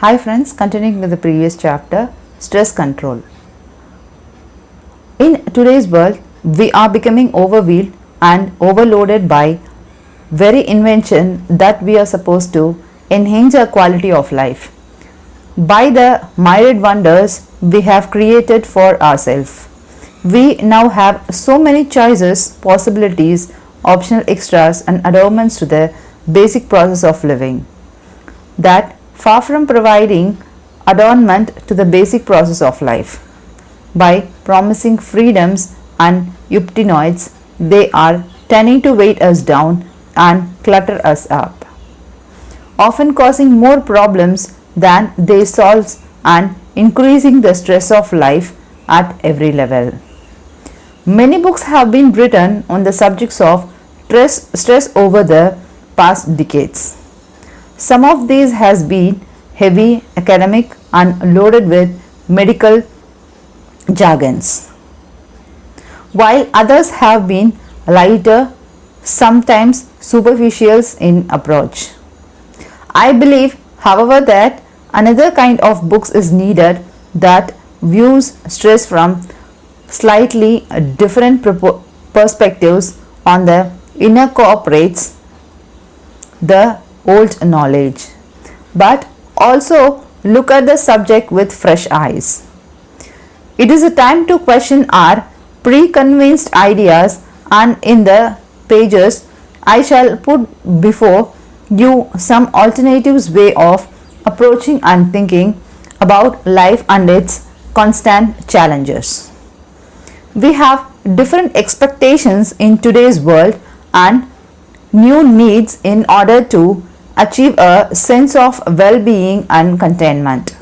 Hi friends, continuing with the previous chapter, stress control. In today's world, we are becoming overwhelmed and overloaded by very invention that we are supposed to enhance our quality of life. By the myriad wonders we have created for ourselves, we now have so many choices, possibilities, optional extras and adornments to the basic process of living that far from providing adornment to the basic process of life. By promising freedoms and euphemioids, they are tending to weight us down and clutter us up, often causing more problems than they solve and increasing the stress of life at every level. Many books have been written on the subjects of stress over the past decades. Some of these has been heavy, academic and loaded with medical jargons, while others have been lighter, sometimes superficial in approach. I believe, however, that another kind of books is needed that views stress from slightly different perspectives on the incorporates the old knowledge, but also look at the subject with fresh eyes. It is a time to question our preconceived ideas, and in the pages I shall put before you some alternatives way of approaching and thinking about life and its constant challenges. We have different expectations in today's world and new needs in order to achieve a sense of well-being and contentment.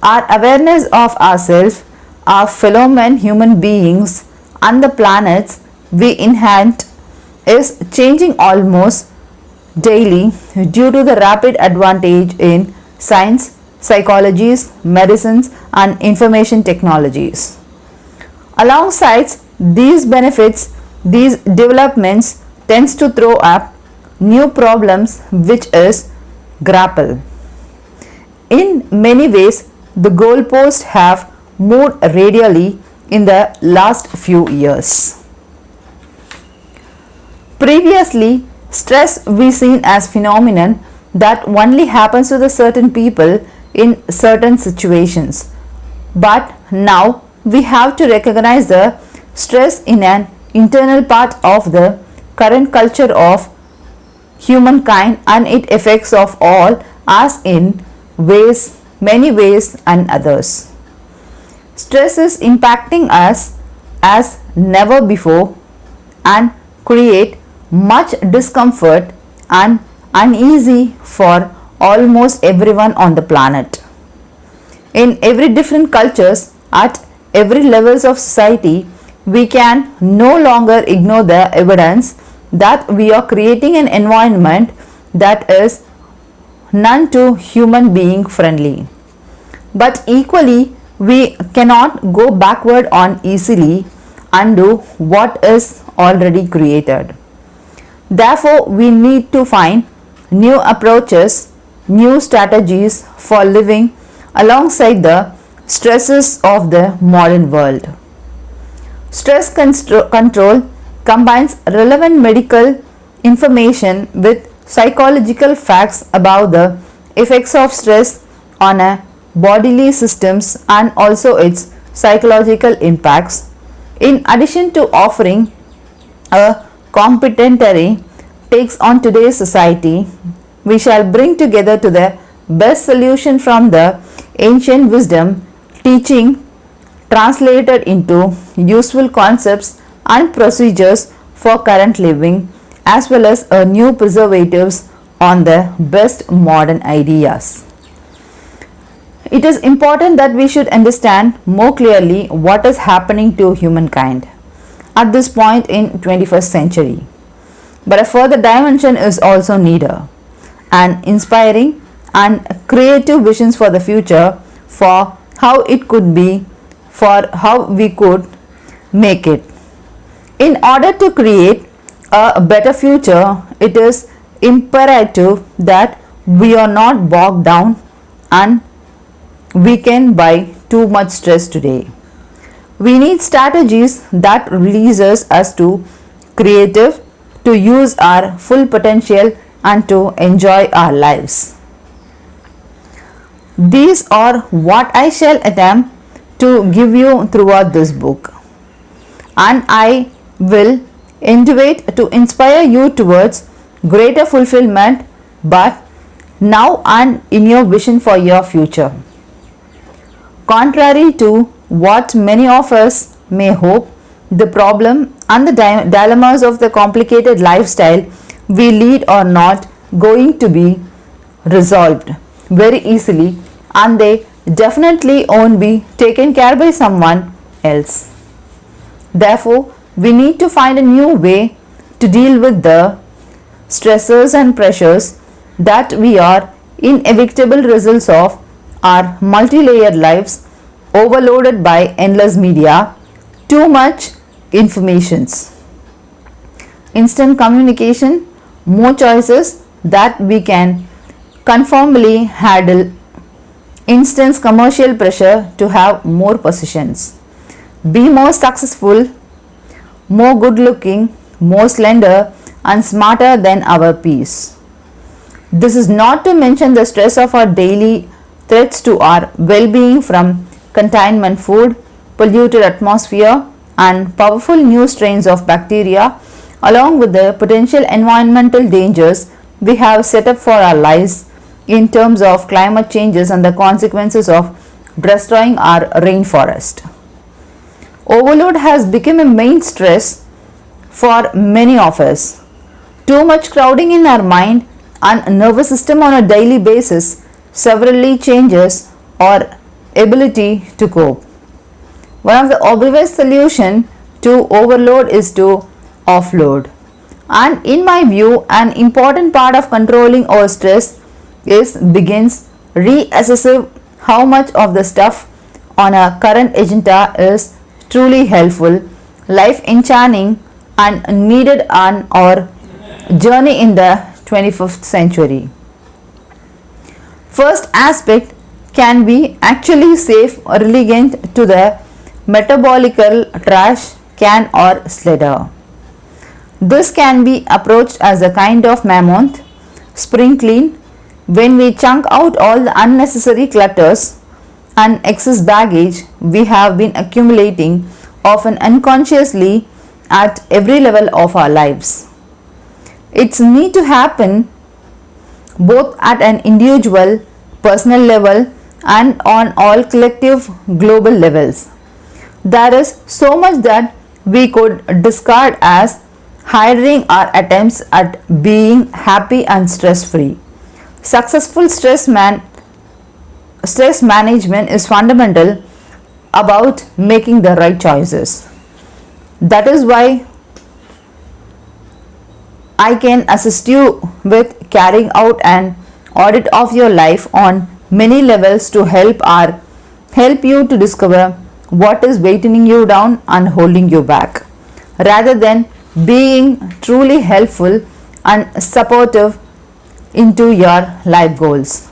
Our awareness of ourselves, our fellow men, human beings, and the planets we inhabit is changing almost daily due to the rapid advantage in science, psychologies, medicines, and information technologies. Alongside these benefits, these developments tends to throw up new problems which is grapple. In many ways, the goalposts have moved radially in the last few years. Previously, stress we seen as phenomenon that only happens to the certain people in certain situations. But now we have to recognize the stress in an internal part of the current culture of humankind, and it affects of all as in many ways and others. Stress is impacting us as never before and create much discomfort and uneasy for almost everyone on the planet. In every different cultures, at every levels of society, we can no longer ignore the evidence that we are creating an environment that is none too human being friendly. But equally, we cannot go backward on easily undo what is already created. Therefore, we need to find new approaches, new strategies for living alongside the stresses of the modern world. Stress control combines relevant medical information with psychological facts about the effects of stress on a bodily systems and also its psychological impacts. In addition to offering a complementary takes on today's society, we shall bring together to the best solution from the ancient wisdom teaching translated into useful concepts and procedures for current living, as well as a new preservatives on the best modern ideas. It is important that we should understand more clearly what is happening to humankind at this point in 21st century. But a further dimension is also needed, an inspiring and creative visions for the future, for how it could be, for how we could make it. In order to create a better future, it is imperative that we are not bogged down and weakened by too much stress today. We need strategies that releases us to creative, to use our full potential and to enjoy our lives. These are what I shall attempt to give you throughout this book, and I will endeavor to inspire you towards greater fulfillment, but now and in your vision for your future. Contrary to what many of us may hope, the problem and the dilemmas of the complicated lifestyle we lead are not going to be resolved very easily, and they definitely won't be taken care by someone else. Therefore, we need to find a new way to deal with the stressors and pressures that we are inevitable results of our multi-layered lives, overloaded by endless media, too much informations, instant communication, more choices that we can conformably handle, instant commercial pressure to have more possessions, be more successful, more good looking, more slender and smarter than our peers. This is not to mention the stress of our daily threats to our well-being from containment food, polluted atmosphere and powerful new strains of bacteria, along with the potential environmental dangers we have set up for our lives in terms of climate changes and the consequences of destroying our rainforest. Overload has become a main stress for many of us. Too much crowding in our mind and nervous system on a daily basis severely changes our ability to cope. One of the obvious solution to overload is to offload. And in my view, an important part of controlling our stress begins reassessing how much of the stuff on our current agenda is truly helpful, life enchanting and needed on our journey in the 21st century. First aspect can be actually safe or elegant to the metabolical trash can or sledder. This can be approached as a kind of mammoth spring clean when we chunk out all the unnecessary clutters and excess baggage we have been accumulating, often unconsciously, at every level of our lives. It's need to happen both at an individual, personal level and on all collective global levels. There is so much that we could discard as hindering our attempts at being happy and stress free. Successful stress management is fundamental about making the right choices. That is why I can assist you with carrying out an audit of your life on many levels to help you to discover what is weighting you down and holding you back, rather than being truly helpful and supportive into your life goals.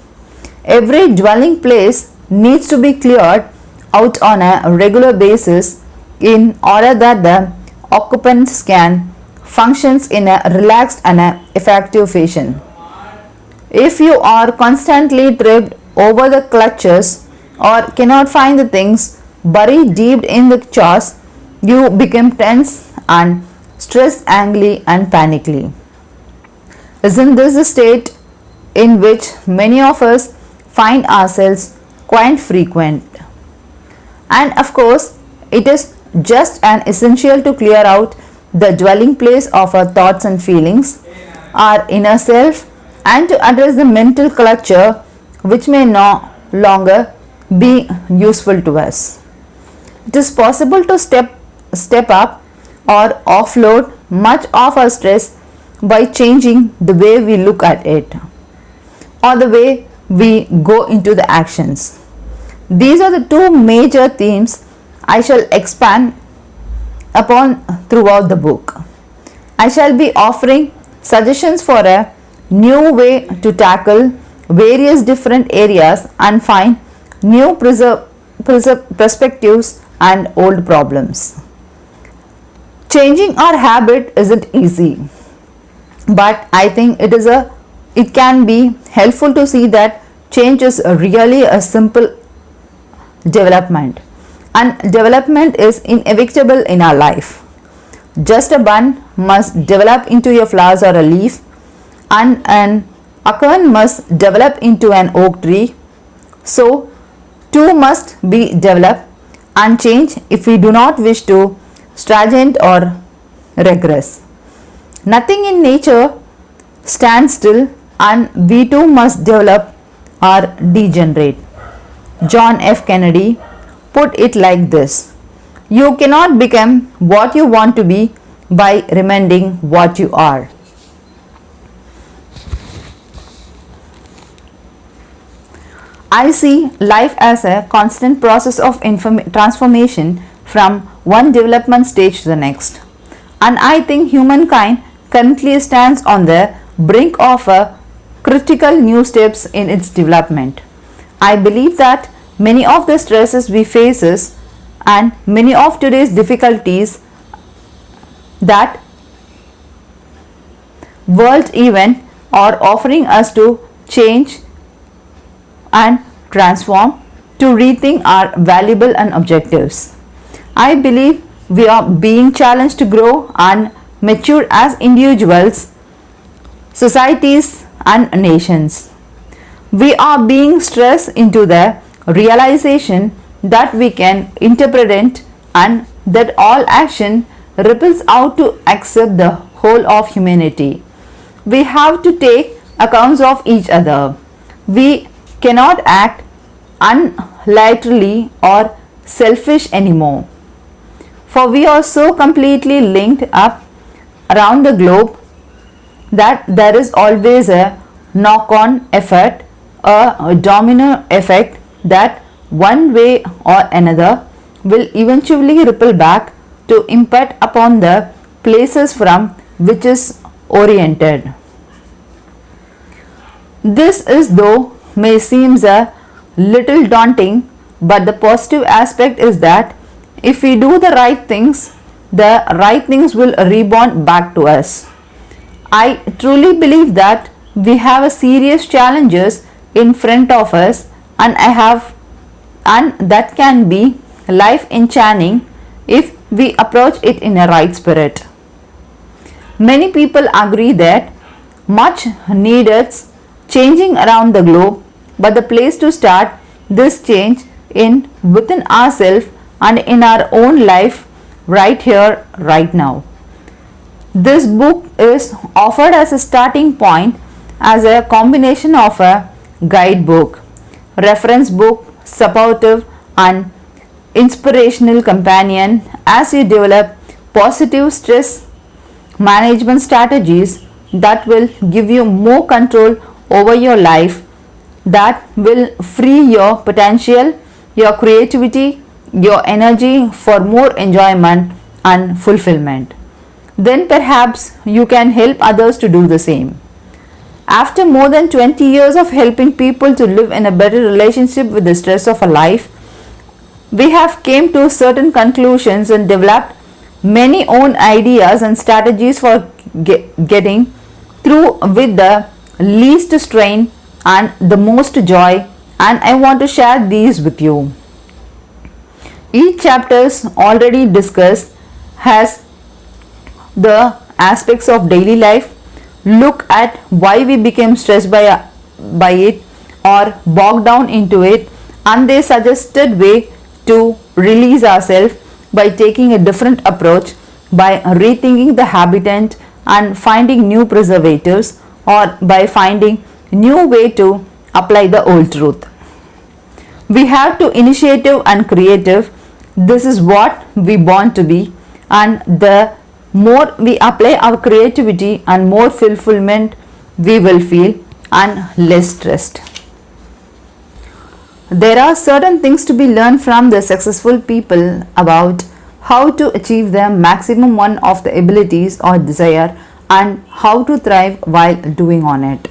Every dwelling place needs to be cleared out on a regular basis in order that the occupants can function in a relaxed and effective fashion. If you are constantly tripped over the clutches or cannot find the things buried deep in the chores, you become tense and stressed, angry and panicky. Isn't this the state in which many of us find ourselves quite frequent? And of course, it is just an essential to clear out the dwelling place of our thoughts and feelings, our inner self, and to address the mental clutter which may no longer be useful to us. It is possible to step up or offload much of our stress by changing the way we look at it or the way we go into the actions. These are the two major themes I shall expand upon throughout the book. I shall be offering suggestions for a new way to tackle various different areas and find new perspectives and old problems. Changing our habit isn't easy, but I think it can be helpful to see that change is really a simple development, and development is inevitable in our life. Just a bun must develop into a flower or a leaf, and an acorn must develop into an oak tree. So two must be developed and change if we do not wish to stagnate or regress. Nothing in nature stands still, and we too must develop or degenerate. John F. Kennedy put it like this: you cannot become what you want to be by remaining what you are. I see life as a constant process of transformation from one development stage to the next. And I think humankind currently stands on the brink of a critical new steps in its development. I believe that many of the stresses we faces and many of today's difficulties that world event are offering us to change and transform, to rethink our valuable and objectives. I believe we are being challenged to grow and mature as individuals, societies and nations. We are being stressed into the realization that we can interpret and that all action ripples out to accept the whole of humanity. We have to take accounts of each other. We cannot act unilaterally or selfish anymore, for we are so completely linked up around the globe that there is always a knock-on effect, a domino effect that one way or another will eventually ripple back to impact upon the places from which is oriented. This is though may seems a little daunting, but the positive aspect is that if we do the right things will rebound back to us. I truly believe that we have a serious challenges in front of us, and that can be life enchanting if we approach it in a right spirit. Many people agree that much needed changing around the globe, but the place to start this change in within ourselves and in our own life right here, right now. This book is offered as a starting point, as a combination of a guidebook, reference book, supportive and inspirational companion as you develop positive stress management strategies that will give you more control over your life, that will free your potential, your creativity, your energy for more enjoyment and fulfillment. Then perhaps you can help others to do the same. After more than 20 years of helping people to live in a better relationship with the stress of a life, we have came to certain conclusions and developed many own ideas and strategies for getting through with the least strain and the most joy, and I want to share these with you. Each chapters already discussed has the aspects of daily life, look at why we became stressed by it or bogged down into it, and they suggested way to release ourselves by taking a different approach, by rethinking the habitat and finding new preservatives, or by finding new way to apply the old truth. We have to initiative and creative. This is what we born to be, and the more we apply our creativity and more fulfillment we will feel and less stressed. There are certain things to be learned from the successful people about how to achieve the maximum one of the abilities or desire and how to thrive while doing on it.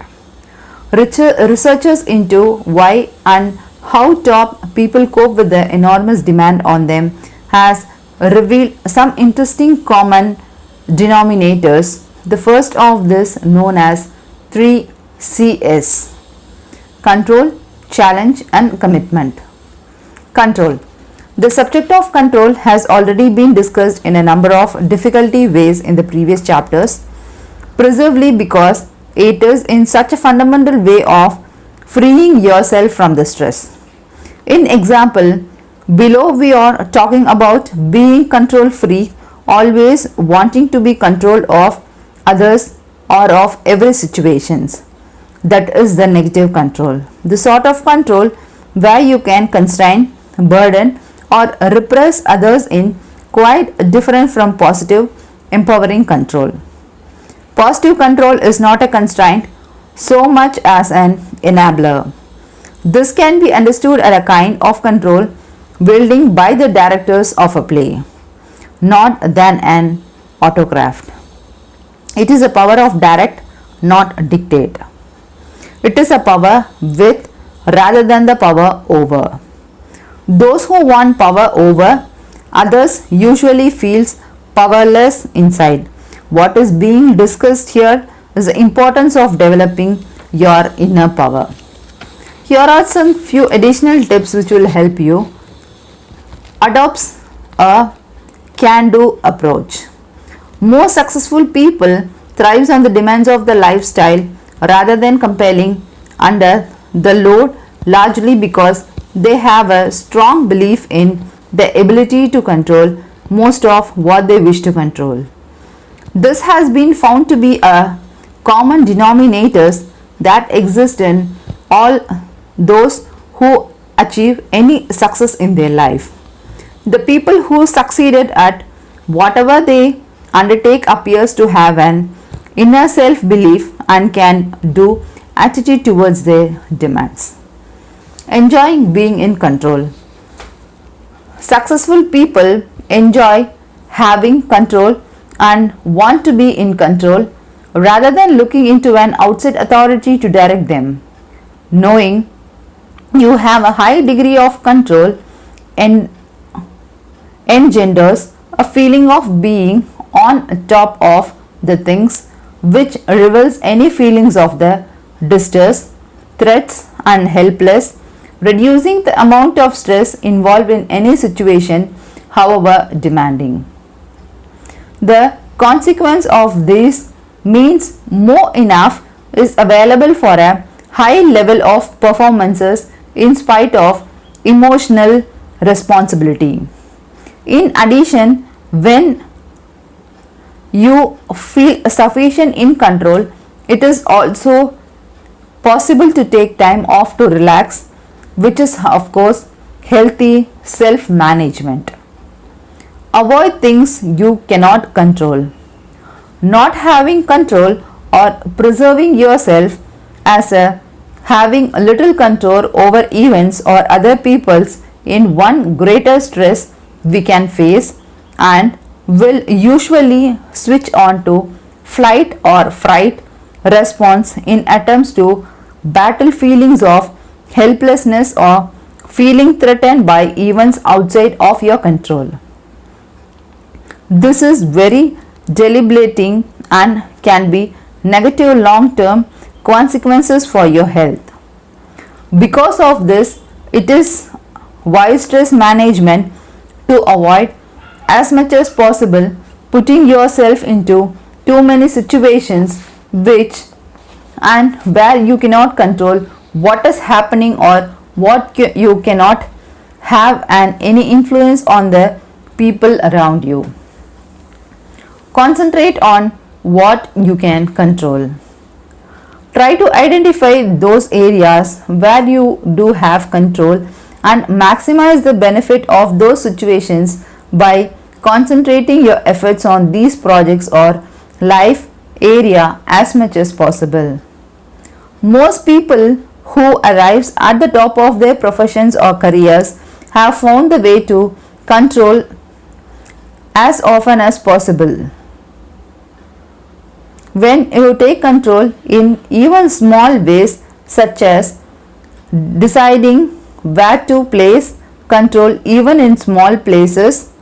Researchers into why and how top people cope with the enormous demand on them has revealed some interesting common denominators. The first of this known as 3CS: control, challenge and commitment. Control. The subject of control has already been discussed in a number of difficulty ways in the previous chapters, precisely because it is in such a fundamental way of freeing yourself from the stress. In example, below we are talking about being control free, always wanting to be control of others or of every situations. That is the negative control. The sort of control where you can constrain, burden or repress others in quite different from positive, empowering control. Positive control is not a constraint so much as an enabler. This can be understood as a kind of control wielding by the directors of a play, not than an autocrat. It is a power of direct, not dictate. It is a power with rather than the power over. Those who want power over others usually feels powerless inside. What is being discussed here is the importance of developing your inner power. Here are some few additional tips which will help you. Adopts a can-do approach. Most successful people thrive on the demands of the lifestyle rather than compelling under the load, largely because they have a strong belief in the ability to control most of what they wish to control. This has been found to be a common denominators that exist in all those who achieve any success in their life. The people who succeeded at whatever they undertake appears to have an inner self-belief and can do attitude towards their demands. Enjoying being in control. Successful people enjoy having control and want to be in control rather than looking into an outside authority to direct them. Knowing you have a high degree of control and engenders a feeling of being on top of the things, which reveals any feelings of the distress, threats and helpless, reducing the amount of stress involved in any situation, however demanding. The consequence of this means more enough is available for a high level of performances in spite of emotional responsibility. In addition, when you feel sufficient in control, it is also possible to take time off to relax, which is of course healthy self-management. Avoid things you cannot control. Not having control or preserving yourself as a having little control over events or other people's in one greater stress we can face and will usually switch on to flight or fright response in attempts to battle feelings of helplessness or feeling threatened by events outside of your control. This is very debilitating and can be negative long-term consequences for your health. Because of this, it is wise stress management to avoid as much as possible putting yourself into too many situations which and where you cannot control what is happening or what you cannot have any influence on the people around you. Concentrate on what you can control. Try to identify those areas where you do have control and maximize the benefit of those situations by concentrating your efforts on these projects or life area as much as possible. Most people who arrives at the top of their professions or careers have found the way to control as often as possible. When you take control in even small ways, such as deciding where to place control even in small places.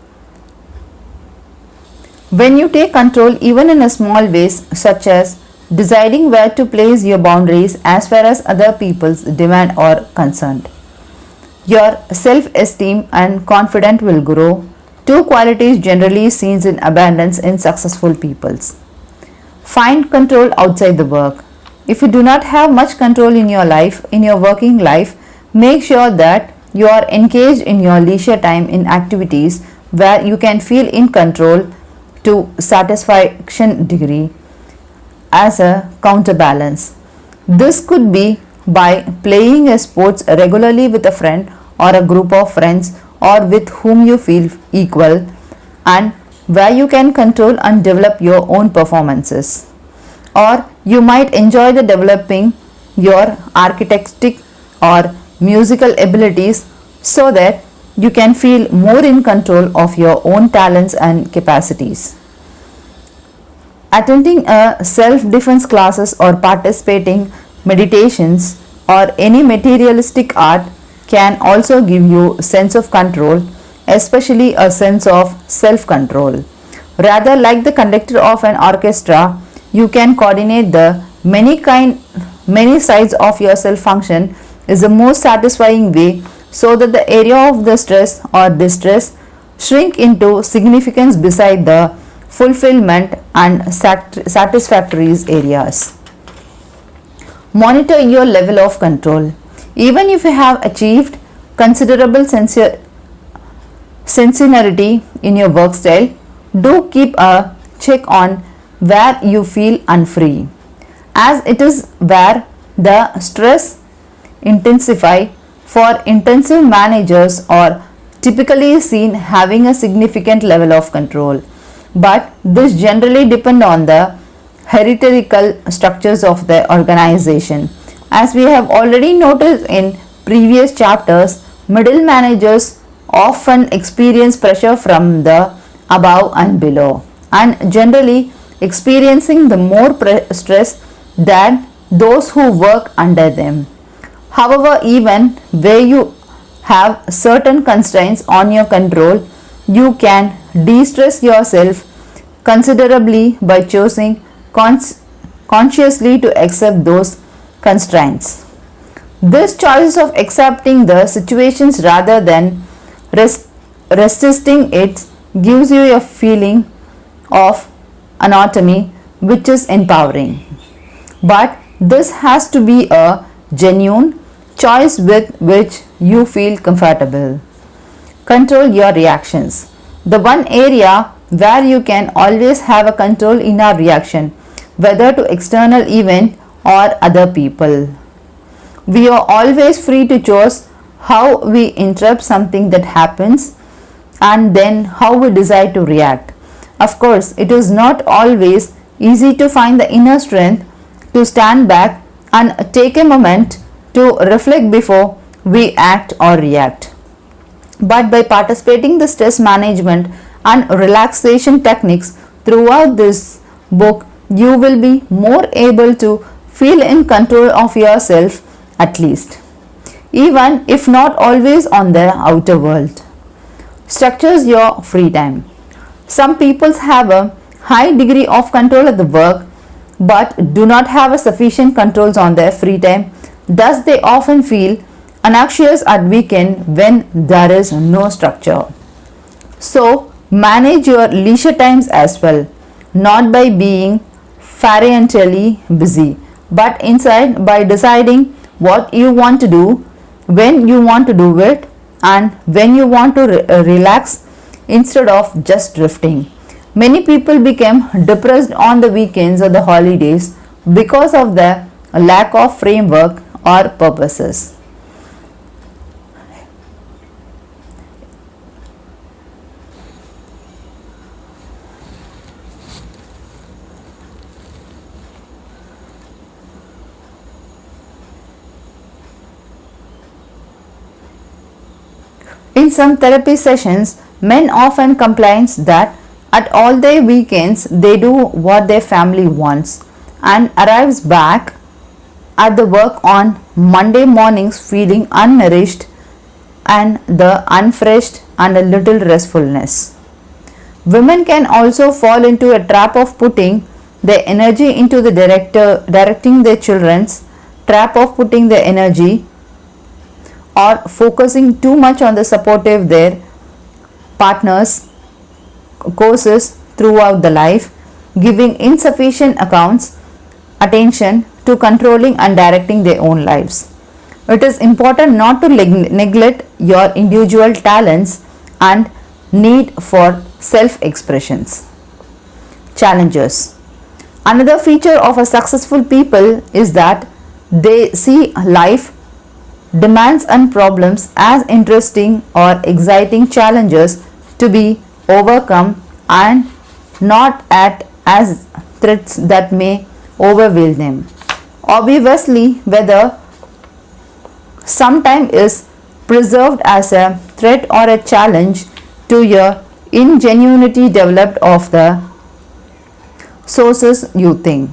When you take control even in a small ways, such as deciding where to place your boundaries as far as other people's demand are concerned, your self-esteem and confidence will grow, two qualities generally seen in abundance in successful peoples. Find control outside the work. If you do not have much control in your life, in your working life, make sure that you are engaged in your leisure time in activities where you can feel in control to satisfaction degree as a counterbalance. This could be by playing a sports regularly with a friend or a group of friends or with whom you feel equal, and where you can control and develop your own performances. Or you might enjoy the developing your architectic or musical abilities so that you can feel more in control of your own talents and capacities. Attending a self-defense classes or participating meditations or any materialistic art can also give you sense of control, especially a sense of self-control. Rather, like the conductor of an orchestra, you can coordinate the many sides of your self function is the most satisfying way, so that the area of the stress or distress shrink into significance beside the fulfillment and satisfactory areas. Monitor your level of control. Even if you have achieved considerable sincerity in your work style, do keep a check on where you feel unfree, as it is where the stress intensify. For intensive managers are typically seen having a significant level of control, but this generally depend on the hierarchical structures of the organization. As we have already noticed in previous chapters, middle managers often experience pressure from the above and below, and generally experiencing the more stress than those who work under them. However, even where you have certain constraints on your control, you can de-stress yourself considerably by choosing consciously to accept those constraints. This choice of accepting the situations rather than resisting it gives you a feeling of autonomy, which is empowering. But this has to be a genuine choice with which you feel comfortable. Control your reactions. The one area where you can always have a control in our reaction, whether to external event or other people. We are always free to choose how we interrupt something that happens and then how we decide to react. Of course, it is not always easy to find the inner strength to stand back and take a moment to reflect before we act or react. But by participating the stress management and relaxation techniques throughout this book, you will be more able to feel in control of yourself, at least, even if not always on the outer world. Structures your free time. Some people have a high degree of control at the work but do not have a sufficient controls on their free time. Thus, they often feel anxious at weekend when there is no structure. So, manage your leisure times as well, not by being frantically busy, but instead by deciding what you want to do, when you want to do it, and when you want to relax instead of just drifting. Many people become depressed on the weekends or the holidays because of the lack of framework or purposes. In some therapy sessions, men often complain that at all their weekends they do what their family wants and arrives back at the work on Monday mornings feeling unnourished and the unfreshed and a little restfulness. Women can also fall into a trap of putting their energy into the directing their children's trap of putting their energy or focusing too much on the supportive their partners courses throughout the life, giving insufficient attention to controlling and directing their own lives. It is important not to neglect your individual talents and need for self-expressions. Challenges. Another feature of a successful people is that they see life demands and problems as interesting or exciting challenges to be overcome and not as threats that may overwhelm them. Obviously, whether sometime is preserved as a threat or a challenge to your ingenuity developed of the sources you think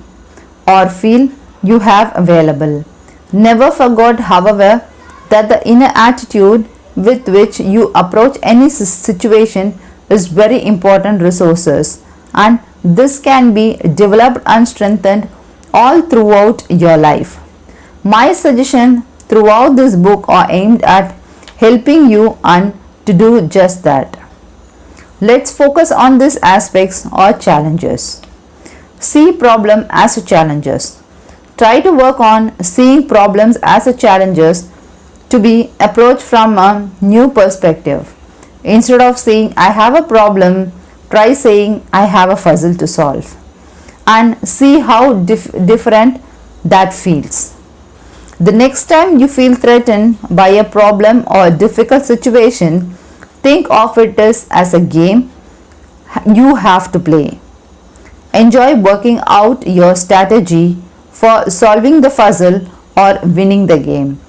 or feel you have available. Never forget, however, that the inner attitude with which you approach any situation is very important resources, and this can be developed and strengthened all throughout your life. My suggestion throughout this book are aimed at helping you and to do just that. Let's focus on these aspects or challenges. See problem as a challenges. Try to work on seeing problems as a challenges to be approached from a new perspective. Instead of saying I have a problem, try saying I have a puzzle to solve and see how different that feels. The next time you feel threatened by a problem or a difficult situation, think of it as a game you have to play. Enjoy working out your strategy for solving the puzzle or winning the game.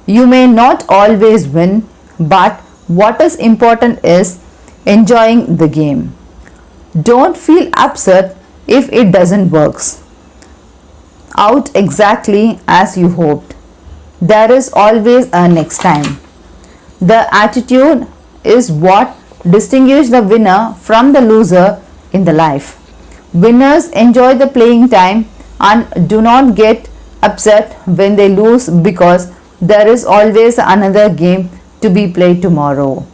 You may not always win, but what is important is enjoying the game. Don't feel upset if it doesn't work out exactly as you hoped. There is always a next time. The attitude is what distinguishes the winner from the loser in the life. Winners enjoy the playing time and do not get upset when they lose because there is always another game to be played tomorrow,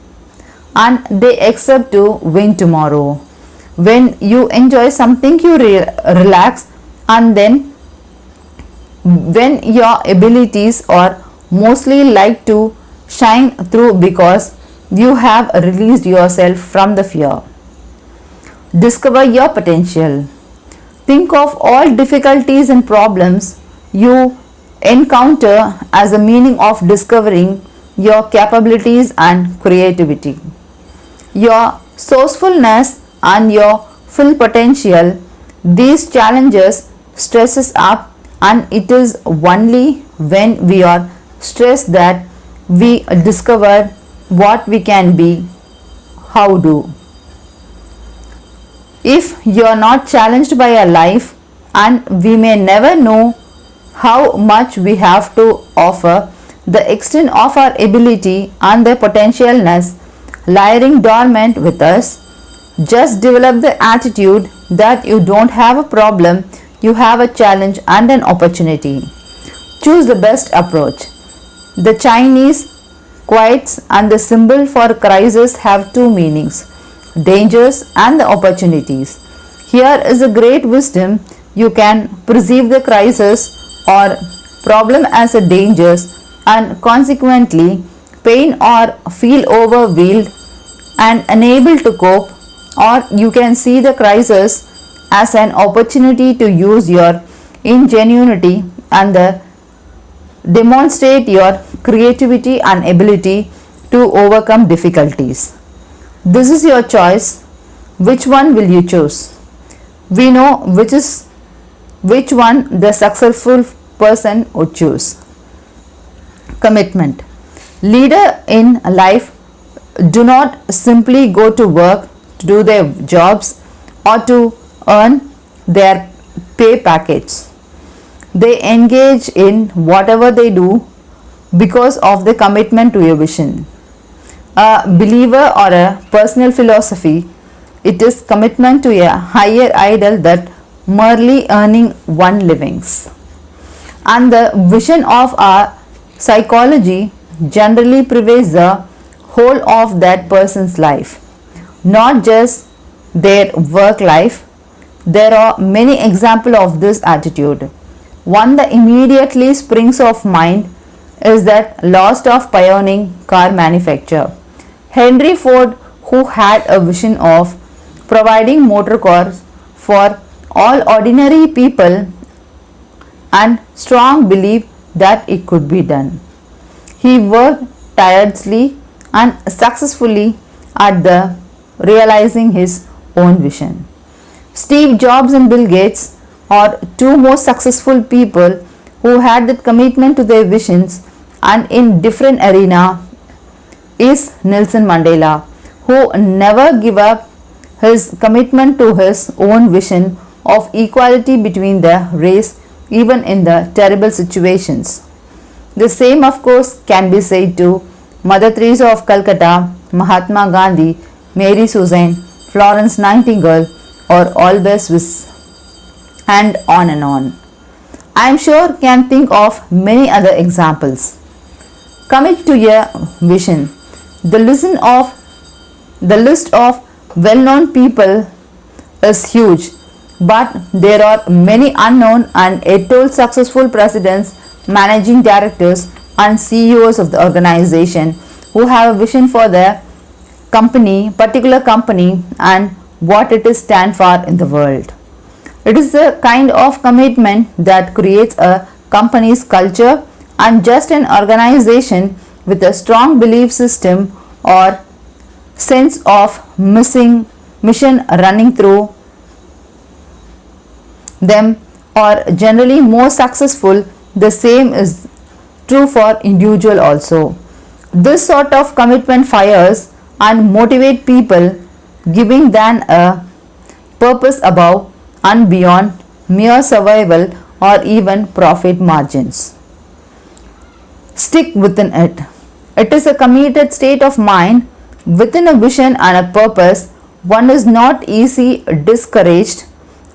and they accept to win tomorrow. When you enjoy something, you relax, and then when your abilities are mostly like to shine through because you have released yourself from the fear. Discover your potential. Think of all difficulties and problems you encounter as a meaning of discovering your capabilities and creativity, your sourcefulness and your full potential. These challenges stresses up, and it is only when we are stressed that we discover what we can be. How do? If you are not challenged by a life, and we may never know how much we have to offer, the extent of our ability and the potentialness lying dormant with us. Just develop the attitude that you don't have a problem, you have a challenge and an opportunity. Choose the best approach. The Chinese quotes and the symbol for crisis have two meanings: dangers and the opportunities. Here is a great wisdom. You can perceive the crisis or problem as a dangers and consequently pain or feel overwhelmed and unable to cope, or you can see the crisis as an opportunity to use your ingenuity and demonstrate your creativity and ability to overcome difficulties. This is your choice. Which one will you choose? We know which one the successful person would choose. Commitment. Leader in life do not simply go to work to do their jobs or to earn their pay package. They engage in whatever they do because of the commitment to a vision. A believer or a personal philosophy, it is commitment to a higher ideal that merely earning one livings. And the vision of our psychology generally pervades the whole of that person's life, not just their work life. There are many examples of this attitude. One that immediately springs of mind is that lost of pioneering car manufacture. Henry Ford, who had a vision of providing motor cars for all ordinary people and strong belief that it could be done. He worked tirelessly and successfully at the realizing his own vision. Steve Jobs and Bill Gates are two most successful people who had that commitment to their visions, and in different arena is Nelson Mandela, who never gave up his commitment to his own vision of equality between the race even in the terrible situations. The same of course can be said to Mother Teresa of Calcutta, Mahatma Gandhi, Mary Suzanne, Florence Nightingale or Albert Swiss, and on and on. I am sure can think of many other examples. Commit to your vision. The list of well-known people is huge, but there are many unknown and yet told successful presidents, managing directors and CEOs of the organization who have a vision for their particular company and what it is stand for in the world. It is the kind of commitment that creates a company's culture, and just an organization with a strong belief system or sense of mission running through them are generally more successful. The same is true for individual also. This sort of commitment fires and motivate people, giving them a purpose above and beyond mere survival or even profit margins. Stick within it. It is a committed state of mind within a vision and a purpose. One is not easily discouraged,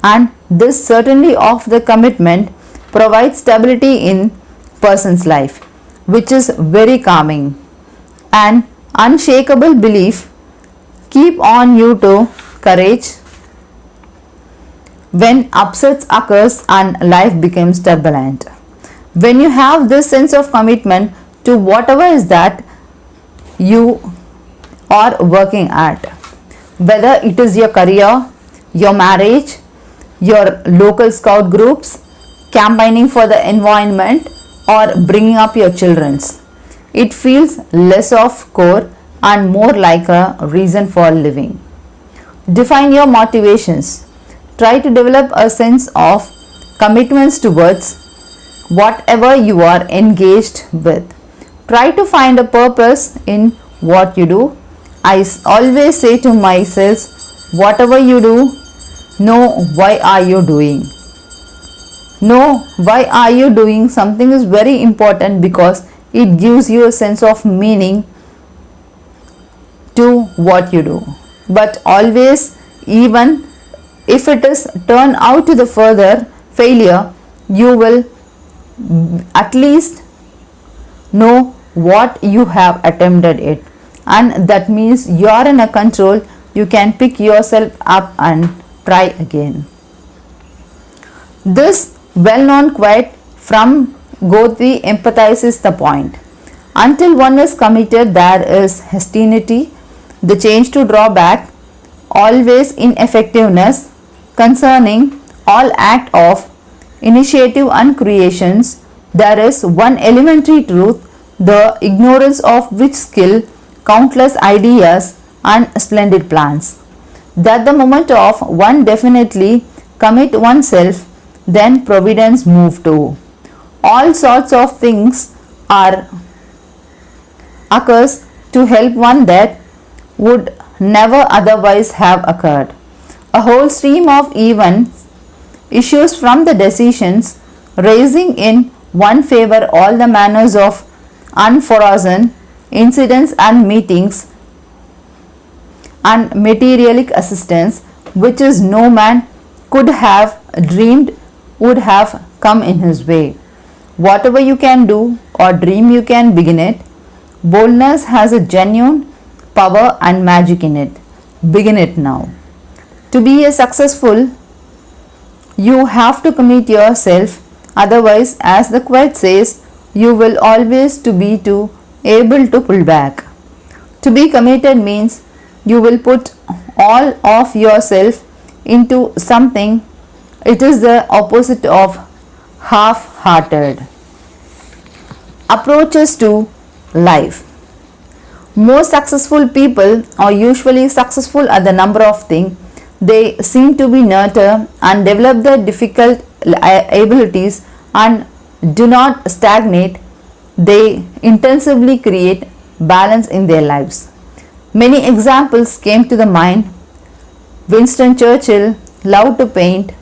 and this certainly of the commitment provides stability in person's life, which is very calming. An unshakable belief keep on you to courage when upsets occurs and life becomes turbulent. When you have this sense of commitment to whatever is that you are working at, whether it is your career, your marriage, your local scout groups, campaigning for the environment or bringing up your children's, it feels less of core and more like a reason for living. Define your motivations. Try to develop a sense of commitments towards whatever you are engaged with. Try to find a purpose in what you do. I always say to myself, whatever you do, know why are you doing. Know why are you doing something is very important, because it gives you a sense of meaning to what you do. But always, even if it is turn out to the further failure, you will at least know what you have attempted it, and that means you are in a control. You can pick yourself up and try again. This well-known quote from Goethe empathizes the point. Until one is committed, there is hostility, the change to draw back, always ineffectiveness concerning all act of initiative and creations. There is one elementary truth, the ignorance of which skill countless ideas and splendid plans. That the moment of one definitely commit oneself, then providence move to. All sorts of things are occurs to help one that would never otherwise have occurred. A whole stream of events issues from the decisions raising in one favor all the manners of unforeseen incidents and meetings and materialistic assistance which is no man could have dreamed would have come in his way. Whatever you can do or dream, you can begin it. Boldness has a genuine power and magic in it. Begin it now. To be a successful, you have to commit yourself. Otherwise, as the quote says, you will always to be too able to pull back. To be committed means you will put all of yourself into something. It is the opposite of half-hearted. Approaches to life. Most successful people are usually successful at the number of things they seem to be nurture and develop their difficult abilities and do not stagnate. They intensively create balance in their lives. Many examples came to the mind. Winston Churchill loved to paint.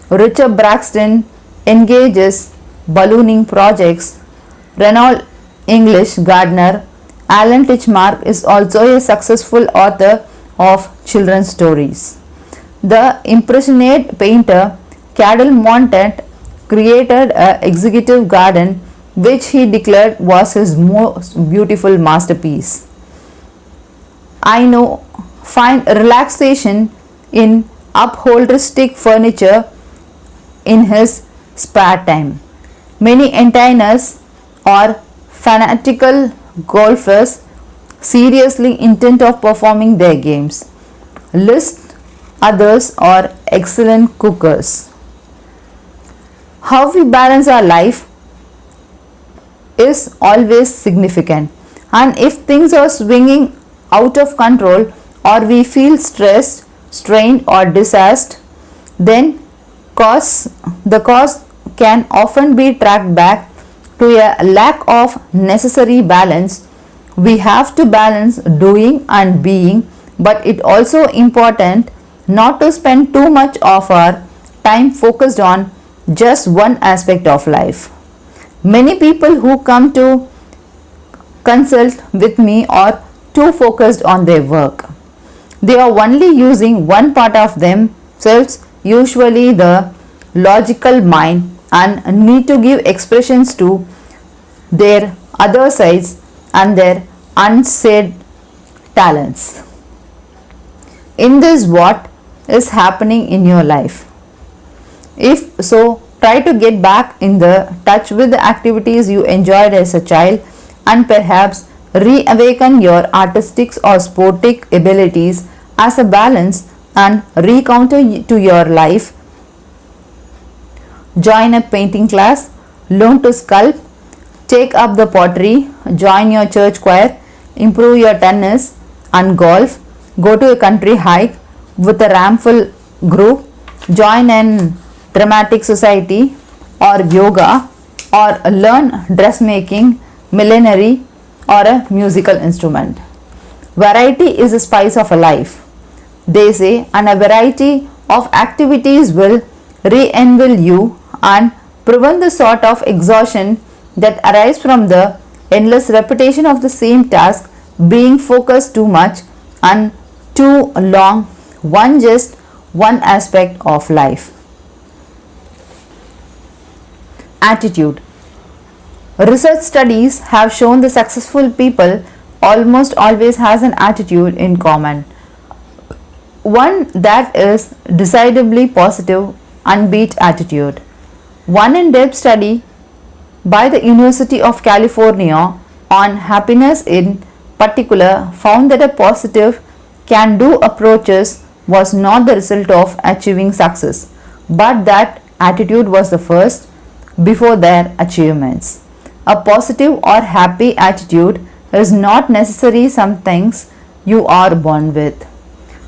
Richard Braxton engages ballooning projects. Reynold English gardener Alan Titchmarsh is also a successful author of children's stories. The impressionist painter Cadel Montet created an executive garden which he declared was his most beautiful masterpiece. I know find relaxation in upholsteristic furniture in his spare time. Many entertainers or fanatical golfers seriously intent of performing their games. List others are excellent cookers. How we balance our life is always significant, and if things are swinging out of control or we feel stressed, strained or distressed, then the cause can often be tracked back to a lack of necessary balance. We have to balance doing and being, but it also important not to spend too much of our time focused on just one aspect of life. Many people who come to consult with me are too focused on their work. They are only using one part of themselves, usually the logical mind, and need to give expressions to their other sides and their unsaid talents. In this, what is happening in your life? If so, try to get back in the touch with the activities you enjoyed as a child and perhaps reawaken your artistic or sportic abilities as a balance and recounter to your life. Join a painting class, learn to sculpt, take up the pottery, join your church choir, improve your tennis and golf, go to a country hike with a ramful group, join an dramatic society or yoga, or learn dressmaking, millinery or a musical instrument. Variety is the spice of a life, they say, and a variety of activities will re-envil you and prevent the sort of exhaustion that arises from the endless repetition of the same task, being focused too much and too long just one aspect of life. Attitude. Research studies have shown the successful people almost always has an attitude in common, one that is decidedly positive, upbeat attitude. One in-depth study by the University of California on happiness in particular found that a positive can-do approaches was not the result of achieving success, but that attitude was the first before their achievements. A positive or happy attitude is not necessarily something you are born with.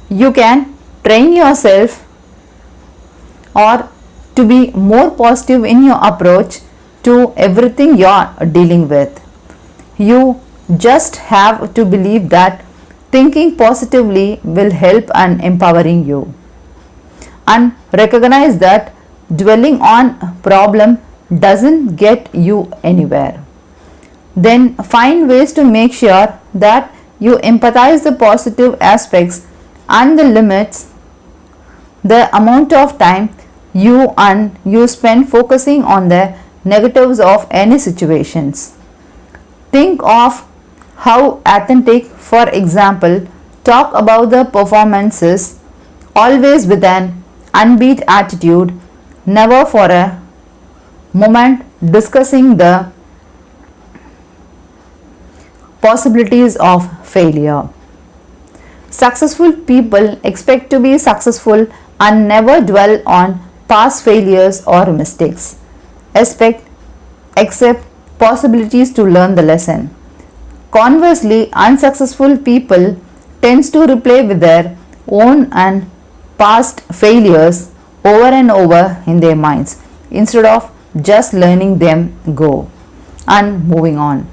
You can train yourself or to be more positive in your approach to everything you are dealing with. You just have to believe that thinking positively will help and empowering you, and recognize that dwelling on problem doesn't get you anywhere. Then find ways to make sure that you empathize the positive aspects and the limits the amount of time you spend focusing on the negatives of any situations. Think of how authentic, for example, talk about the performances always with an unbeat attitude, never for a moment discussing the possibilities of failure. Successful people expect to be successful and never dwell on past failures or mistakes. Expect accept possibilities to learn the lesson. Conversely, unsuccessful people tends to replay with their own and past failures over and over in their minds instead of just learning them go and moving on.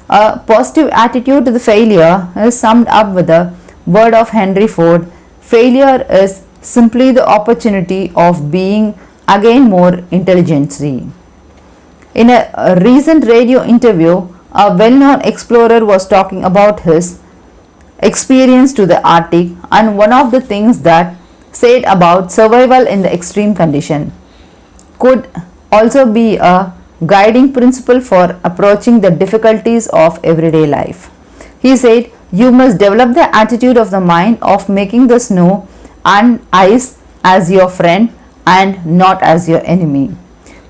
A positive attitude to the failure is summed up with the word of Henry Ford: failure is simply the opportunity of being again more intelligently. In a recent radio interview, a well-known explorer was talking about his experience to the Arctic, and one of the things that said about survival in the extreme condition could also be a guiding principle for approaching the difficulties of everyday life. He said, "You must develop the attitude of the mind of making the snow and ice as your friend and not as your enemy."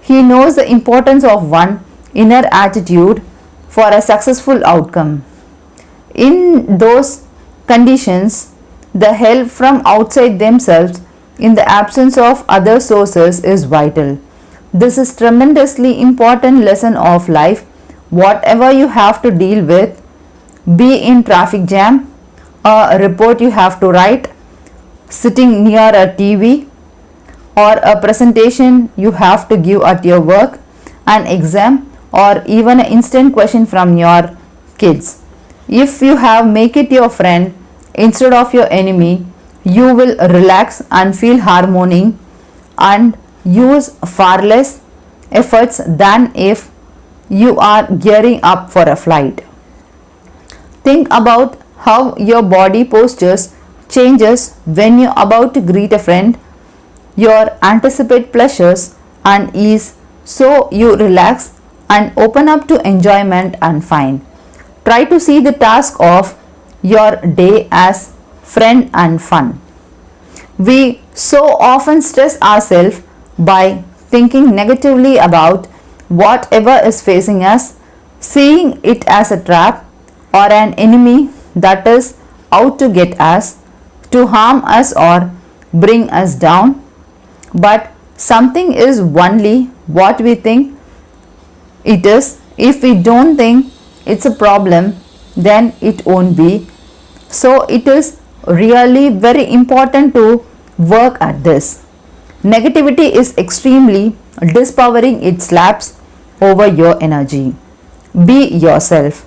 He knows the importance of one inner attitude for a successful outcome. In those conditions, the help from outside themselves in the absence of other sources is vital. This is tremendously important lesson of life. Whatever you have to deal with, be in traffic jam, a report you have to write, sitting near a TV, or a presentation you have to give at your work, an exam, or even an instant question from your kids. If you have make it your friend instead of your enemy, you will relax and feel harmony and use far less efforts than if you are gearing up for a flight. Think about how your body postures changes when you're about to greet a friend. Your anticipate pleasures and ease, so you relax and open up to enjoyment and fun. Try to see the task of your day as friend and fun. We so often stress ourselves by thinking negatively about whatever is facing us, seeing it as a trap or an enemy that is out to get us, to harm us or bring us down. But something is only what we think it is. If we don't think it's a problem, then it won't be. So it is really very important to work at this. Negativity is extremely dispowering. It slaps over your energy. Be yourself.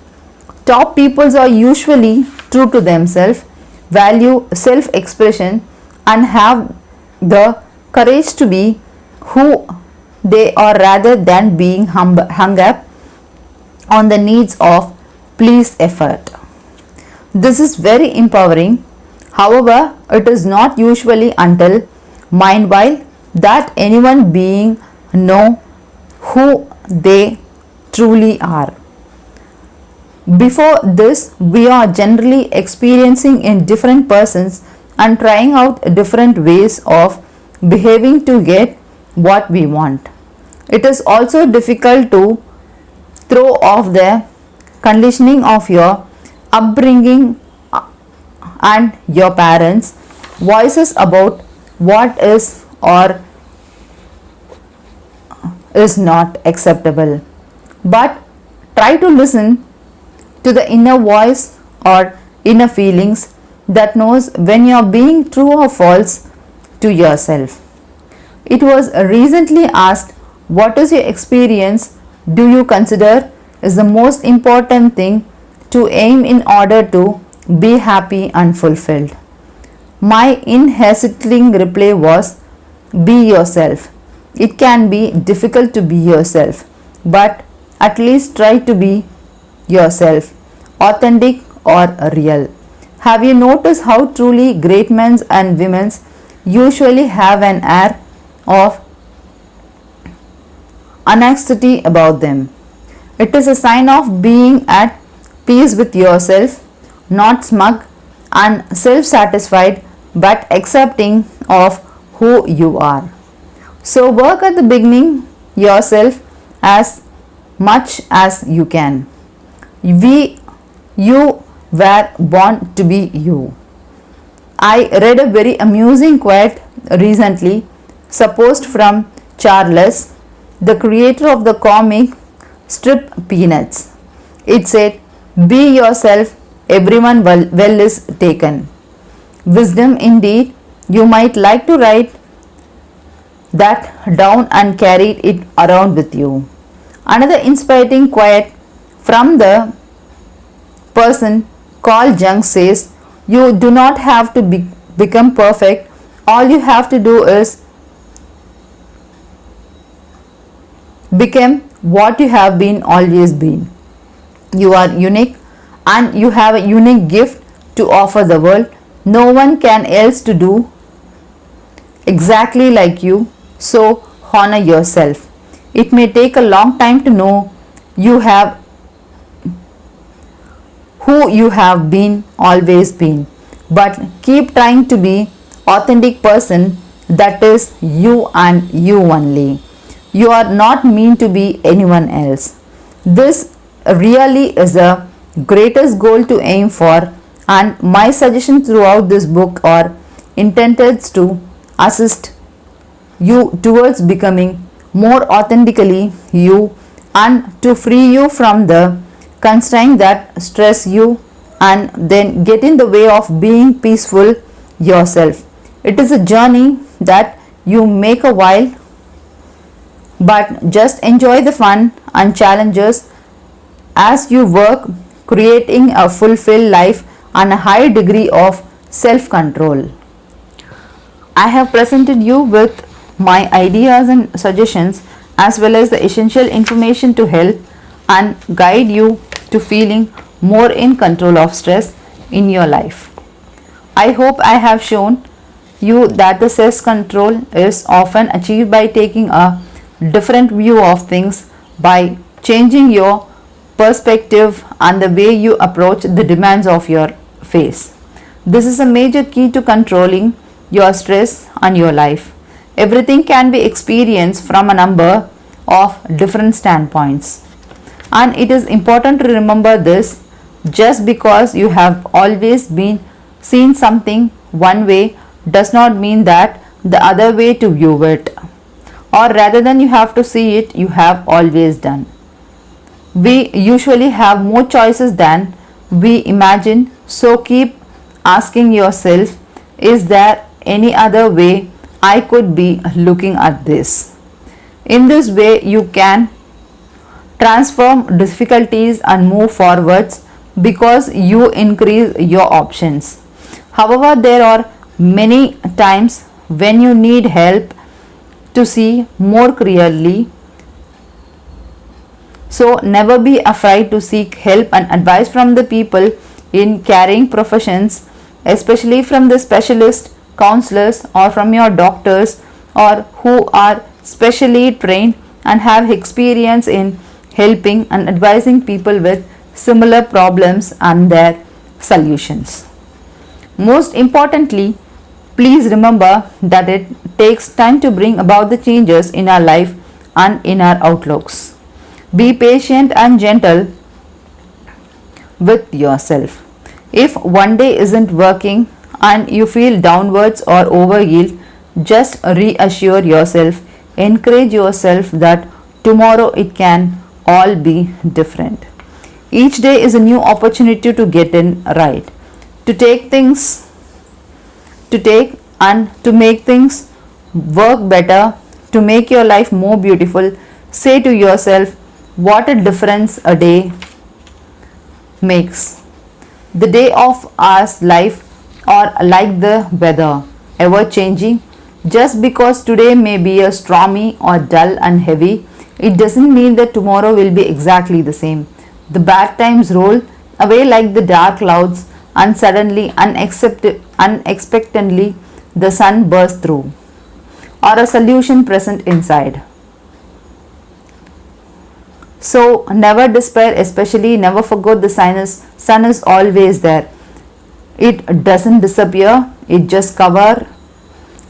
Top peoples are usually true to themselves, value self-expression, and have the courage to be who they are rather than being hung up on the needs of please effort. This is very empowering. However, it is not usually until meanwhile that anyone being know who they truly are. Before this, we are generally experiencing in different persons and trying out different ways of behaving to get what we want. It is also difficult to throw off the conditioning of your upbringing and your parents' voices about what is or is not acceptable. But try to listen to the inner voice or inner feelings that knows when you are being true or false to yourself. It was recently asked, what is your experience do you consider is the most important thing to aim in order to be happy and fulfilled? My unhesitating reply was, be yourself. it can be difficult to be yourself, but at least try to be yourself, authentic or real. Have you noticed how truly great men and women usually have an air of anxiety about them? It is a sign of being at peace with yourself, not smug and self satisfied, but accepting of who you are. So, work at the beginning yourself as much as you can. You were born to be you. I read a very amusing quote recently, supposed from Charles, the creator of the comic strip Peanuts. It said, "Be yourself, everyone well is taken." Wisdom indeed. You might like to write that down and carry it around with you. Another inspiring quote from the person called Jung says, "You do not have to become perfect. All you have to do is become what you have been always been. You are unique and you have a unique gift to offer the world. No one can else to do exactly like you, so honor yourself. It may take a long time to know you have who you have been always been, but keep trying to be authentic person. That is you and you only. You are not meant to be anyone else. This really is the greatest goal to aim for, and my suggestions throughout this book are intended to assist you towards becoming more authentically you and to free you from the constraints that stress you and then get in the way of being peaceful yourself. It is a journey that you make a while, but just enjoy the fun and challenges as you work, creating a fulfilled life and a high degree of self-control. I have presented you with my ideas and suggestions as well as the essential information to help and guide you to feeling more in control of stress in your life. I hope I have shown you that the stress control is often achieved by taking a different view of things, by changing your perspective and the way you approach the demands of your face. This is a major key to controlling your stress and your life. Everything can be experienced from a number of different standpoints, and it is important to remember this. Just because you have always been seen something one way does not mean that the other way to view it, or rather than you have to see it you have always done. We usually have more choices than we imagine, so keep asking yourself, is there any other way I could be looking at this? In this way you can transform difficulties and move forwards because you increase your options. However, there are many times when you need help to see more clearly. So never be afraid to seek help and advice from the people in caring professions, especially from the specialist counselors or from your doctors, or who are specially trained and have experience in helping and advising people with similar problems and their solutions. Most importantly, please remember that it takes time to bring about the changes in our life and in our outlooks. Be patient and gentle with yourself. If one day isn't working and you feel downwards or overhealed, just reassure yourself, encourage yourself that tomorrow it can all be different. Each day is a new opportunity to get in right, to take things, to take and to make things work better, to make your life more beautiful. Say to yourself, what a difference a day makes. The day of our life are like the weather, ever changing, Just because today may be a stormy or dull and heavy, it doesn't mean that tomorrow will be exactly the same. The bad times roll away like the dark clouds, and suddenly, unexpectedly, the sun bursts through, or a solution present inside. So never despair, especially never forget the sun is always there. It doesn't disappear, it just cover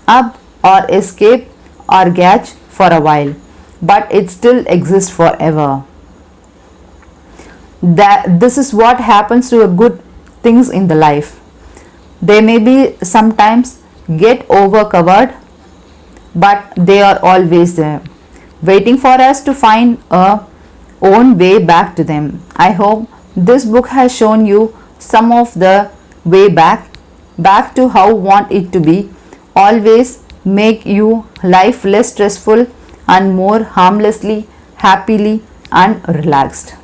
up or escape or catch for a while, but it still exists forever. This is what happens to a good things in the life. They may be sometimes get over covered, but they are always there, waiting for us to find a own way back to them. I hope this book has shown you some of the way back to how want it to be. Always make you life less stressful and more harmlessly, happily and relaxed.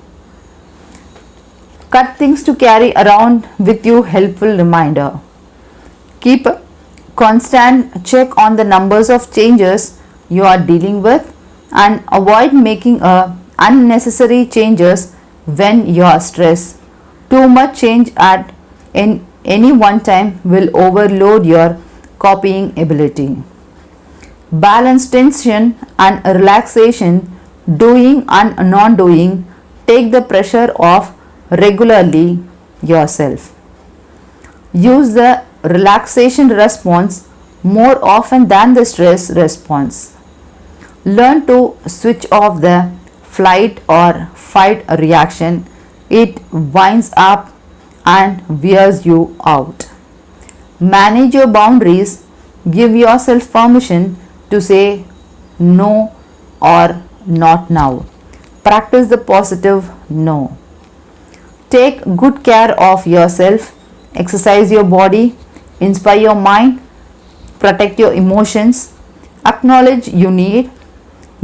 Cut things to carry around with you helpful reminder. Keep a constant check on the numbers of changes you are dealing with and avoid making unnecessary changes when you are stressed. Too much change at in any one time will overload your copying ability. Balance tension and relaxation, doing and non-doing, take the pressure off regularly yourself. Use the relaxation response more often than the stress response. Learn to switch off the flight or fight reaction. It winds up and wears you out. Manage your boundaries. Give yourself permission to say no or not now. Practice the positive no. Take good care of yourself. Exercise your body. Inspire your mind. Protect your emotions. Acknowledge you need.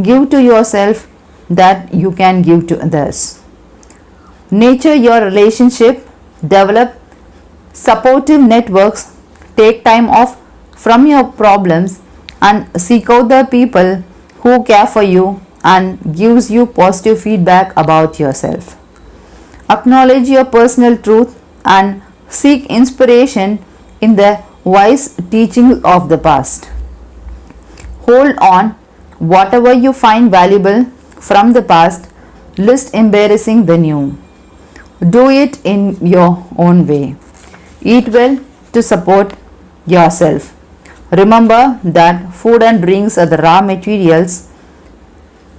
Give to yourself that you can give to others. Nurture your relationship. Develop supportive networks. Take time off from your problems and seek out the people who care for you and gives you positive feedback about yourself. Acknowledge your personal truth and seek inspiration in the wise teachings of the past. Hold on whatever you find valuable from the past, lest embarrassing the new. Do it in your own way. Eat well to support yourself. Remember that food and drinks are the raw materials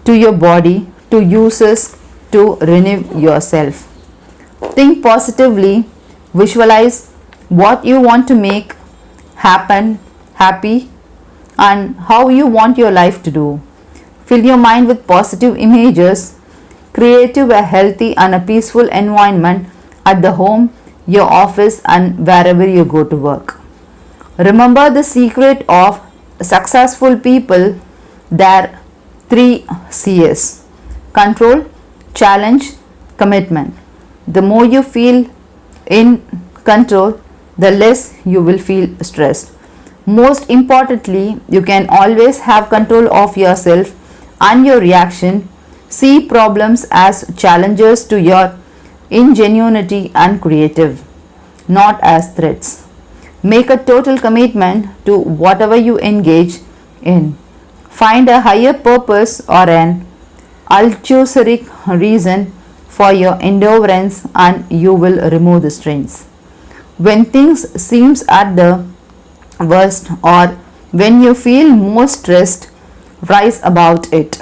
to your body to use to renew yourself. Think positively, visualize what you want to make happen happy and how you want your life to do. Fill your mind with positive images. Create a healthy and a peaceful environment at the home, your office and wherever you go to work. Remember the secret of successful people, their 3 C's: control, challenge, commitment. The more you feel in control, the less you will feel stressed. Most importantly, you can always have control of yourself and your reaction. See problems as challenges to your ingenuity and creative, not as threats. Make a total commitment to whatever you engage in. Find a higher purpose or an altruistic reason for your endurance and you will remove the strains. When things seems at the worst or when you feel most stressed, rise about it.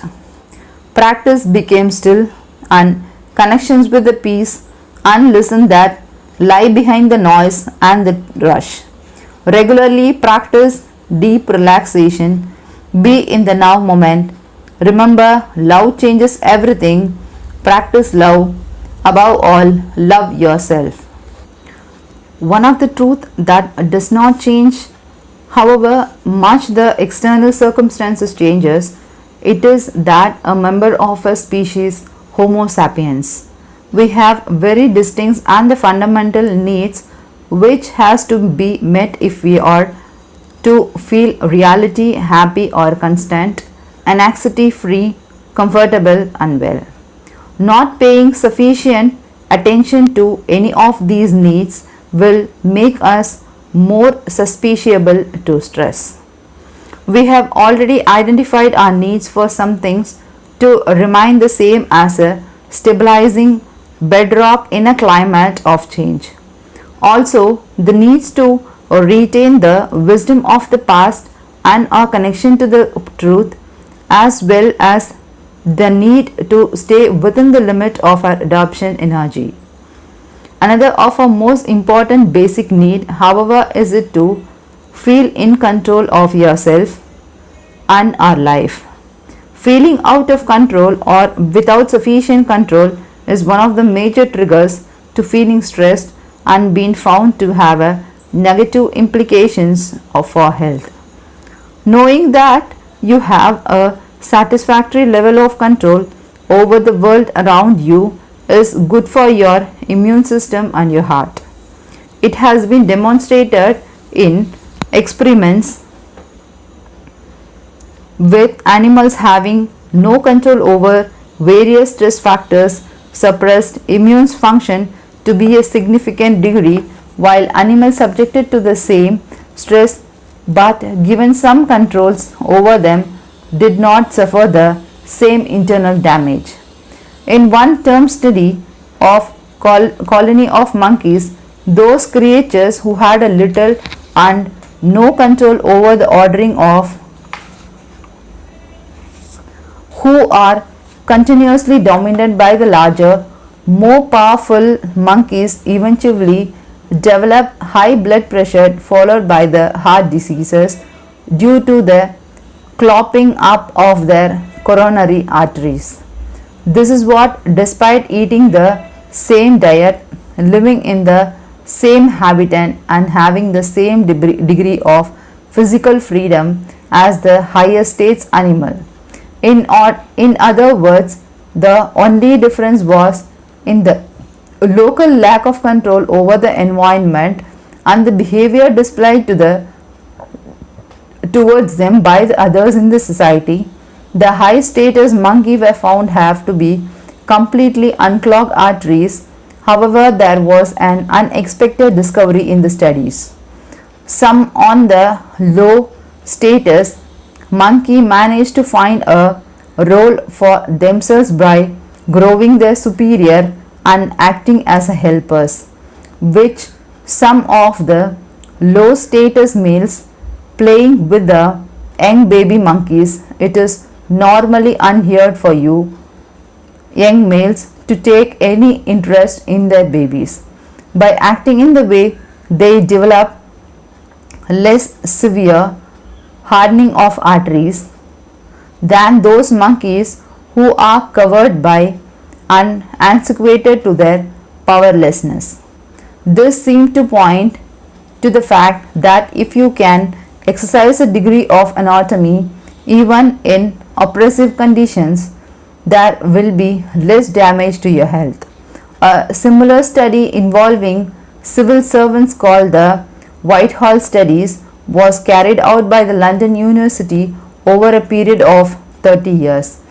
Practice became still and connections with the peace and listen that lie behind the noise and the rush. Regularly practice deep relaxation. Be in the now moment. Remember, love changes everything. Practice love. Above all, love yourself. One of the truth that does not change, however much the external circumstances changes, it is that a member of a species, Homo sapiens, we have very distinct and the fundamental needs which has to be met if we are to feel reality, happy or constant, anxiety free, comfortable and well. Not paying sufficient attention to any of these needs will make us more susceptible to stress. We have already identified our needs for some things to remain the same as a stabilizing bedrock in a climate of change. Also, the needs to retain the wisdom of the past and our connection to the truth, as well as the need to stay within the limit of our adoption energy. Another of our most important basic need, however, is it to feel in control of yourself and our life. Feeling out of control or without sufficient control is one of the major triggers to feeling stressed and being found to have a negative implications for health. Knowing that you have a satisfactory level of control over the world around you is good for your immune system and your heart. It has been demonstrated in experiments with animals having no control over various stress factors suppressed immune function to be a significant degree, while animals subjected to the same stress but given some controls over them did not suffer the same internal damage. In one term study of colony of monkeys, those creatures who had a little and no control over the ordering of who are continuously dominated by the larger, more powerful monkeys eventually develop high blood pressure followed by the heart diseases due to the clogging up of their coronary arteries. This is what, despite eating the same diet, living in the same habitat and having the same degree of physical freedom as the higher states animal. In other words, the only difference was in the local lack of control over the environment and the behavior displayed towards them by the others in the society. The high status monkey were found have to be completely unclogged arteries. However, there was an unexpected discovery in the studies. Some on the low status monkey managed to find a role for themselves by growing their superior and acting as helpers, which some of the low status males playing with the young baby monkeys. It is normally unheard for you young males to take any interest in their babies. By acting in the way, they develop less severe hardening of arteries than those monkeys who are covered by and antiquated to their powerlessness. This seems to point to the fact that if you can exercise a degree of anatomy even in oppressive conditions, there will be less damage to your health. A similar study involving civil servants called the Whitehall Studies was carried out by the London University over a period of 30 years.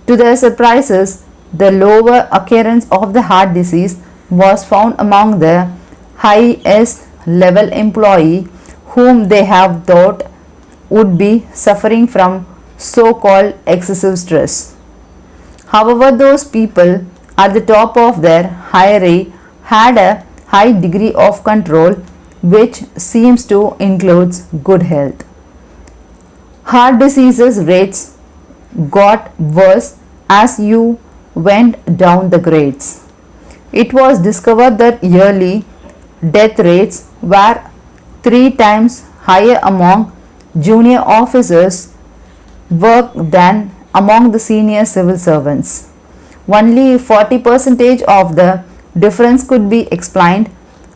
To their surprises, the lower occurrence of the heart disease was found among the highest level employee whom they have thought would be suffering from so-called excessive stress. However, those people at the top of their hierarchy had a high degree of control, which seems to include good health. Heart diseases rates got worse as you went down the grades. It was discovered that yearly death rates were 3 times higher among junior officers work than among the senior civil servants. Only 40% of the difference could be explained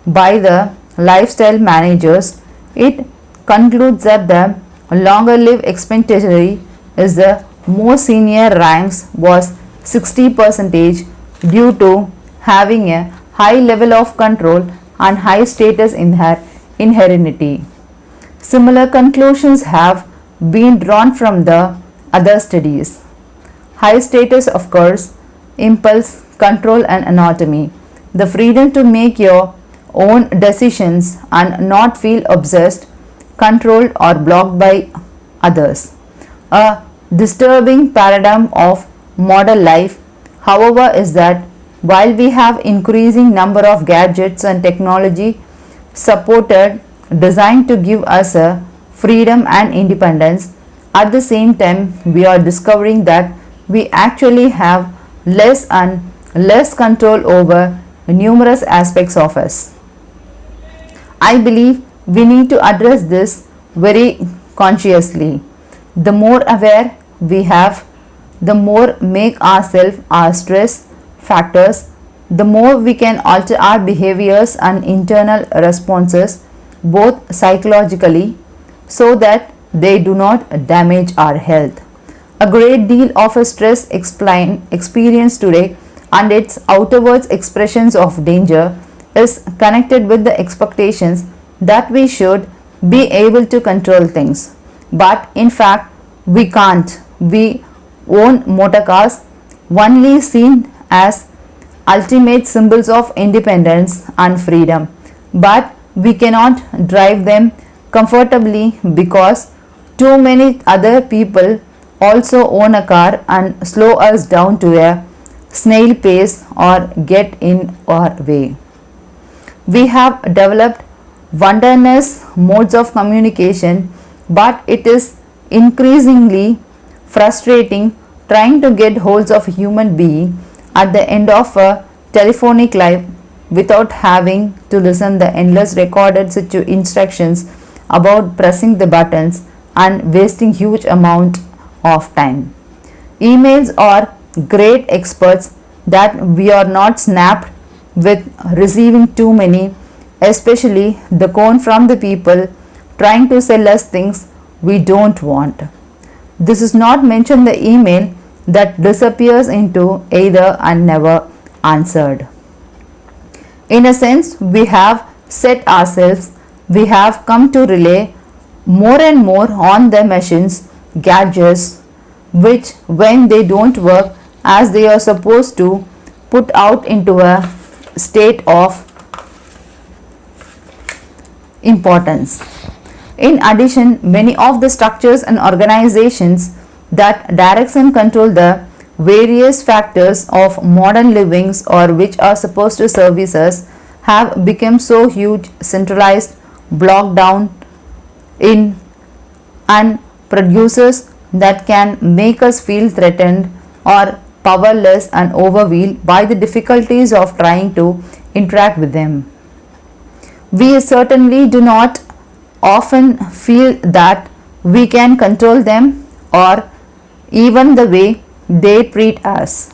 by the lifestyle managers. It concludes that the longer live expectancy is the more senior ranks was 60% due to having a high level of control and high status in her inheritance. Similar conclusions have been drawn from the other studies. High status, of course, impulse, control, and anatomy. The freedom to make your own decisions and not feel obsessed, controlled, or blocked by others. A disturbing paradigm of modern life, however, is that while we have increasing number of gadgets and technology supported designed to give us a freedom and independence, at the same time we are discovering that we actually have less and less control over numerous aspects of us. I believe we need to address this very consciously. The more aware we have, the more make ourselves our stress factors, the more we can alter our behaviors and internal responses both psychologically so that they do not damage our health. A great deal of stress experience today and its outwards expressions of danger is connected with the expectations that we should be able to control things. But in fact, we can't. We own motor cars, only seen as ultimate symbols of independence and freedom, but we cannot drive them comfortably because too many other people also own a car and slow us down to a snail pace or get in our way. We have developed wondrous modes of communication, but it is increasingly frustrating trying to get holds of a human being at the end of a telephonic line without having to listen the endless recorded instructions about pressing the buttons and wasting huge amount of time. Emails are great experts that we are not snapped with receiving too many, especially the cone from the people trying to sell us things we don't want. This is not mentioned the email that disappears into either and never answered. In a sense, we have set ourselves, we have come to rely more and more on the machines, gadgets, which when they don't work as they are supposed to, put out into a state of importance. In addition, many of the structures and organizations that directs and control the various factors of modern livings or which are supposed to service us have become so huge, centralized, blocked down in and producers that can make us feel threatened or powerless and overwhelmed by the difficulties of trying to interact with them. We certainly do not often feel that we can control them or even the way they treat us.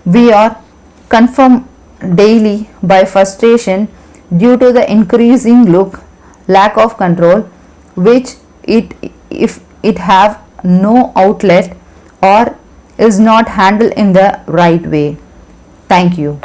We are confirmed daily by frustration due to the increasing lack of control which if it have no outlet or is not handled in the right way. Thank you.